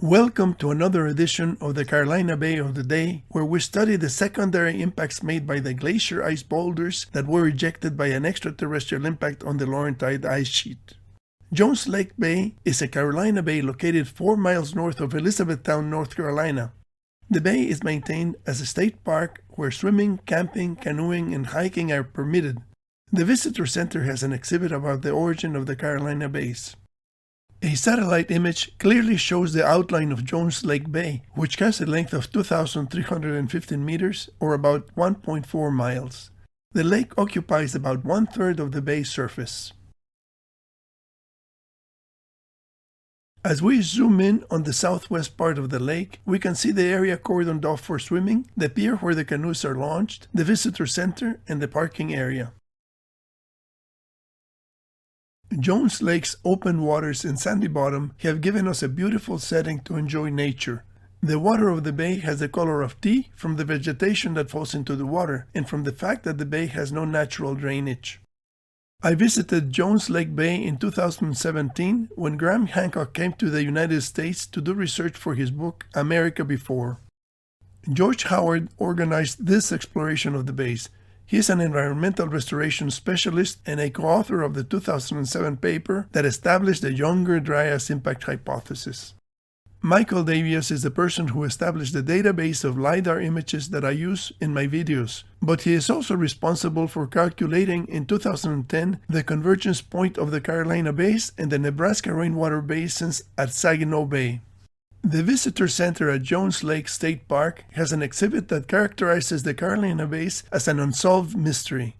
Welcome to another edition of the Carolina Bay of the Day, where we study the secondary impacts made by the glacier ice boulders that were ejected by an extraterrestrial impact on the Laurentide ice sheet. Jones Lake Bay is a Carolina bay located 4 miles north of Elizabethtown, North Carolina. The bay is maintained as a state park where swimming, camping, canoeing, and hiking are permitted. The Visitor Center has an exhibit about the origin of the Carolina bays. A satellite image clearly shows the outline of Jones Lake Bay, which has a length of 2,315 meters, or about 1.4 miles. The lake occupies about one-third of the bay's surface. As we zoom in on the southwest part of the lake, we can see the area cordoned off for swimming, the pier where the canoes are launched, the visitor center, and the parking area. Jones Lake's open waters and sandy bottom have given us a beautiful setting to enjoy nature. The water of the bay has the color of tea from the vegetation that falls into the water and from the fact that the bay has no natural drainage. I visited Jones Lake Bay in 2017 when Graham Hancock came to the United States to do research for his book America Before. George Howard organized this exploration of the bays. He is an environmental restoration specialist and a co-author of the 2007 paper that established the Younger Dryas impact hypothesis. Michael Davias is the person who established the database of LiDAR images that I use in my videos, but he is also responsible for calculating in 2010 the convergence point of the Carolina bays and the Nebraska rainwater basins at Saginaw Bay. The Visitor Center at Jones Lake State Park has an exhibit that characterizes the Carolina bays as an unsolved mystery.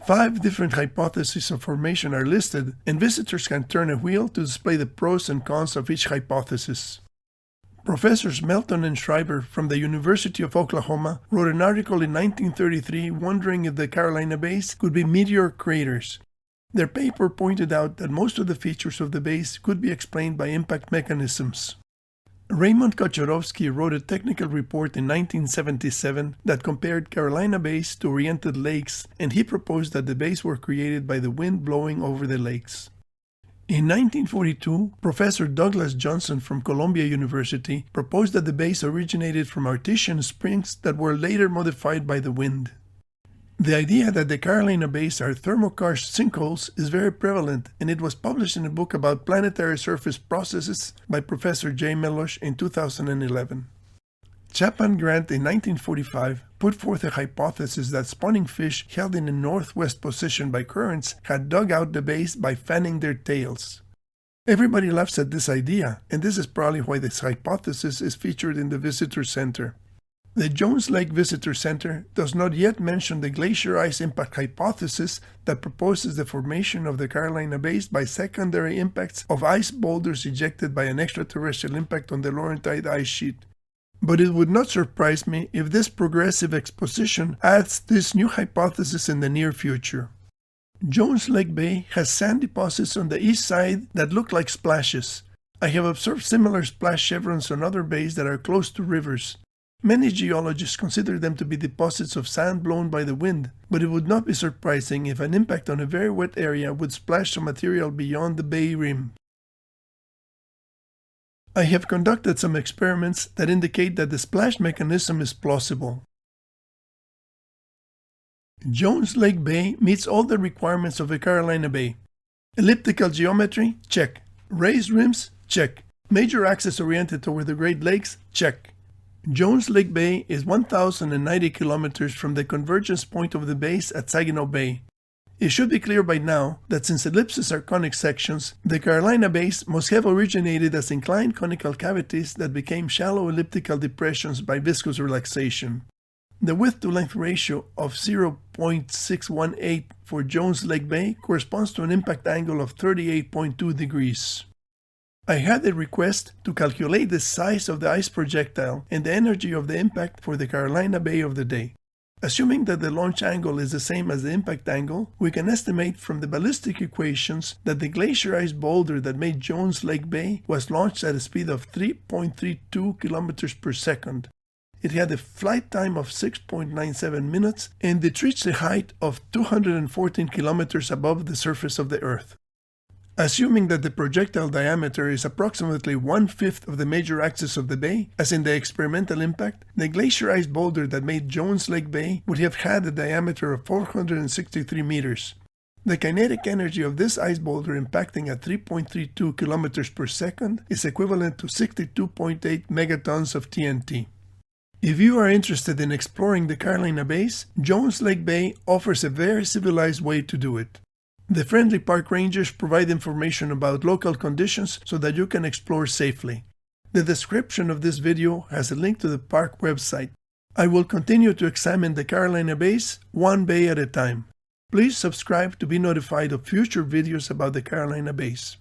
5 different hypotheses of formation are listed, and visitors can turn a wheel to display the pros and cons of each hypothesis. Professors Melton and Schreiber from the University of Oklahoma wrote an article in 1933 wondering if the Carolina bays could be meteor craters. Their paper pointed out that most of the features of the bays could be explained by impact mechanisms. Raymond Kocharovsky wrote a technical report in 1977 that compared Carolina bays to oriented lakes, and he proposed that the bays were created by the wind blowing over the lakes. In 1942, Professor Douglas Johnson from Columbia University proposed that the bays originated from artesian springs that were later modified by the wind. The idea that the Carolina bays are thermokarst sinkholes is very prevalent, and it was published in a book about planetary surface processes by Professor J. Melosh in 2011. Chapman Grant in 1945 put forth a hypothesis that spawning fish held in a northwest position by currents had dug out the bays by fanning their tails. Everybody laughs at this idea, and this is probably why this hypothesis is featured in the Visitor Center. The Jones Lake Visitor Center does not yet mention the glacier ice impact hypothesis that proposes the formation of the Carolina bays by secondary impacts of ice boulders ejected by an extraterrestrial impact on the Laurentide ice sheet. But it would not surprise me if this progressive exposition adds this new hypothesis in the near future. Jones Lake Bay has sand deposits on the east side that look like splashes. I have observed similar splash chevrons on other bays that are close to rivers. Many geologists consider them to be deposits of sand blown by the wind, but it would not be surprising if an impact on a very wet area would splash some material beyond the bay rim. I have conducted some experiments that indicate that the splash mechanism is plausible. Jones Lake Bay meets all the requirements of a Carolina bay. Elliptical geometry? Check. Raised rims? Check. Major axis oriented toward the Great Lakes? Check. Jones Lake Bay is 1,090 kilometers from the convergence point of the bays at Saginaw Bay. It should be clear by now that since ellipses are conic sections, the Carolina bays must have originated as inclined conical cavities that became shallow elliptical depressions by viscous relaxation. The width-to-length ratio of 0.618 for Jones Lake Bay corresponds to an impact angle of 38.2 degrees. I had a request to calculate the size of the ice projectile and the energy of the impact for the Carolina Bay of the day. Assuming that the launch angle is the same as the impact angle, we can estimate from the ballistic equations that the glacier ice boulder that made Jones Lake Bay was launched at a speed of 3.32 kilometers per second. It had a flight time of 6.97 minutes, and it reached a height of 214 kilometers above the surface of the Earth. Assuming that the projectile diameter is approximately 1/5 of the major axis of the bay, as in the experimental impact, the glacier-ice boulder that made Jones Lake Bay would have had a diameter of 463 meters. The kinetic energy of this ice boulder impacting at 3.32 kilometers per second is equivalent to 62.8 megatons of TNT. If you are interested in exploring the Carolina Bays, Jones Lake Bay offers a very civilized way to do it. The friendly park rangers provide information about local conditions so that you can explore safely. The description of this video has a link to the park website. I will continue to examine the Carolina Bays one bay at a time. Please subscribe to be notified of future videos about the Carolina Bays.